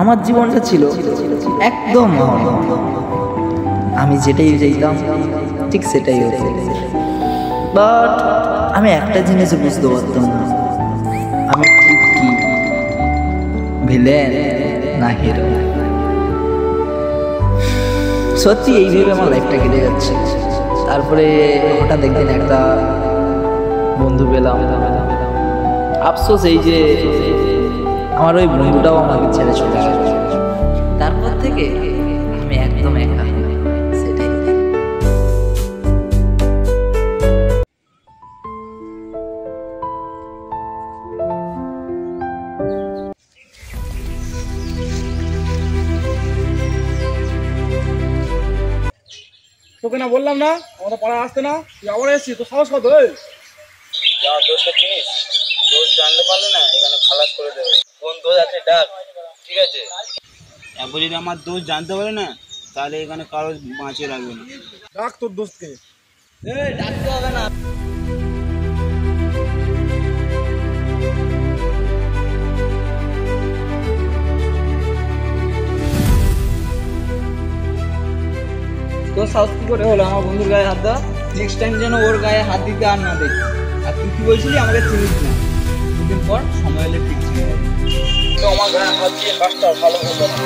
আমার জীবনটা ছিল একদম আমি যেটাই চাইতাম ঠিক সেটাই হতো। বাট আমি একটা জিনিস বুঝতে পারতাম না, আমি ঠিক কি ভিলেন না হিরো। সত্যি এই ভেবে আমার লাইফটা কেটে যাচ্ছে। তারপরে হঠাৎ একদিন একটা বন্ধু পেলাম। আফসোস এই যে আমার ওই বন্ধুটাও আমাকে ছেড়ে চলে গেল। তারপর থেকে আমি একদম একা। সেটাই তোকে না বললাম না আমাদের পাড়ায় আসতে না, তুই আবার এসেছিস, তো সাহস কত? আমার দোষটা চিনিস? দোষ জানতে পারলে না এখানে খালাস করে দেবে। কোন দোষ আছে ডাক, ঠিক আছে? একবার যদি আমার দোষ জানতে পারে না তাহলে এখানে কারো বাঁচিয়ে রাখবে না। ডাক তোর দোস্তকে। ডাকতে হবে না। তোর সাহস কি করে হলো আমার বন্ধুর গায়ে হাত দেওয়া? নেক্সট টাইম যেন ওর গায়ে হাত দিতে আর না দেখি। আর তুই কি বলছিলি আমাকে চিনিস না? দুদিন পর সময় হলে ঠিক চিনে যাবে। তো আমার গায়ে হাত দিয়ে কাজটা ভালো হলো না।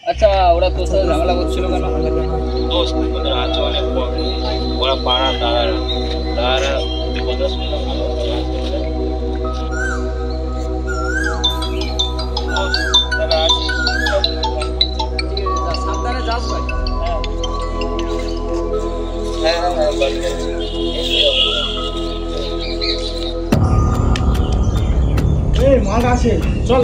আচ্ছা, ওরা তোর সাথে ঝামেলা করছিল কেন? দোস্ত ওদের আছে অনেক বড়, ওরা পাড়া তারা কথা শুনলাম ভালো। সাবধানে যাস ভাই। হ্যাঁ হ্যাঁ হ্যাঁ বাড়ি যাচ্ছি। এই মাঠ আছে, চল।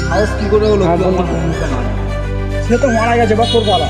সাহস কি করে হলো? সে তো মারা গেছে, বা তোর পালা।